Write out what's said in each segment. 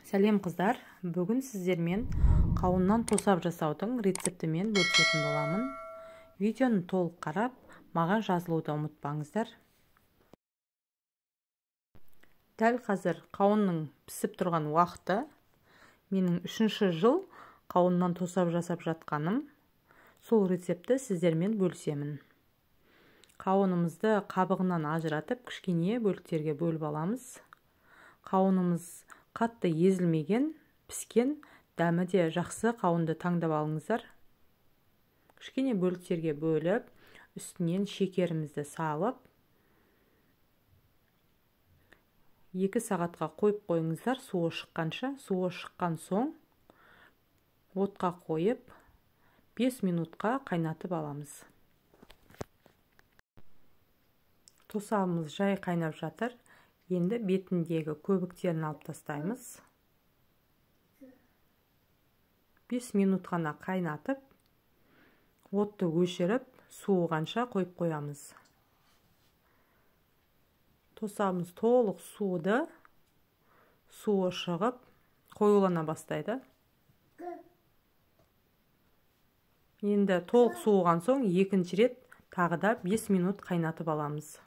Сәлем қыздар, бүгін сіздермен қауыннан тосап жасаудың рецептімен бөлісетін боламын. Видеоны толық қарап, маған жазылуды ұмытпаңыздар. Дәл қазір қауынның пісіп тұрған уақыты. Менің 3-ші жыл қауыннан тосап жасап жатқаным. Сол рецепті сіздермен бөлісемін. Қауынымызды қабығынан ажыратып, кішкене бөліктерге бөліп аламыз. Қауынымыз қатты езілмеген, піскен, дәмі де жақсы қауынды таңдап алыңыздар. Кішкене бөліктерге бөліп, үстінен шекерімізді салып, 2 сағатқа қойып қойыңыздар, суы шыққанша. Суы шыққан соң отқа қойып, 5 минутқа қайнатып аламыз. Тосабымыз жай қайнап жатыр. Енді бетіндегі көбіктерін алып тастаймыз. 5 минут қана қайнатып, отты өшіріп, суығанша қойып қоямыз. Тосабымыз толық суыды, суы шығып, қоюлана бастайды. Енді толық суыған соң екінші рет тағы да 5 минут қайнатып аламыз.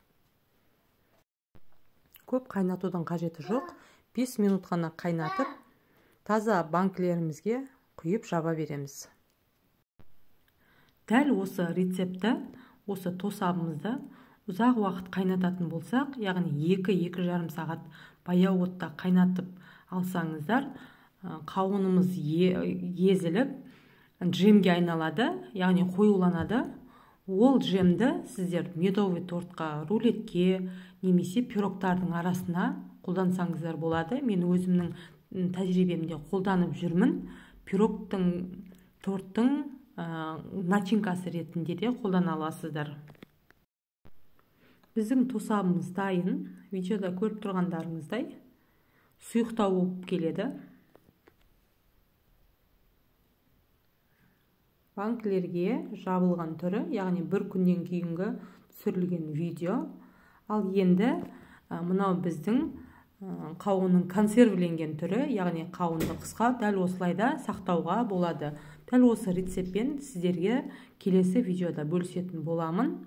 Көп қайнатудың қажеті жоқ. 5 минут қана қайнатып, таза банкілерімізге құйып жаба береміз. Дәл осы рецепті, осы тосабымызды ұзақ уақыт қайнататын болсақ, яғни 2-2,5 сағат баяу отта қайнатып алсаңыздар, қауынымыз езіліп, джемге айналады, яғни қоюланады. Ол джемді сіздер медовый тортқа, рулетке, немесе пирогтардың арасына қолдансаңыздар болады. Мен өзімнің тәжірибемде қолданып жүрмін. Пирогтың, торттың начинкасы ретінде де қолдана аласыздар. Біздің тосабымыз дайын. Видеода көріп тұрғандарыңыздай сұйықтау болып келеді. Банкілерге жабылған түрі, яғни 1 күннен кейінгі түсірілген видео. Ал енді мынау біздің қауынның консервіленген түрі, яғни қауынды қысқа дәл осылайда сақтауға болады. Дәл осы рецептпен сіздерге келесі видеода бөлісетін боламын.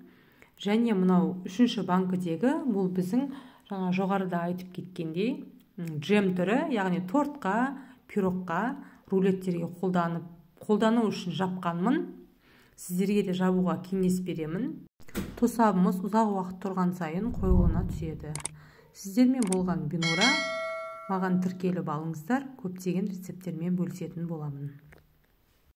Және мынау 3-ші банкідегі бұл біздің жоғарыда айтып кеткендей джем түрі, яғни тортқа, пирогқа, рулеттерге қолдану үшін жапқанмын. Сіздерге де жабуға кеңес беремін. Тосабымыз ұзақ уақыт тұрған сайын қоюлана түседі. Сіздермен болған Бинура. Маған тіркеліп алыңыздар, көптеген рецепттермен бөлісетін боламын.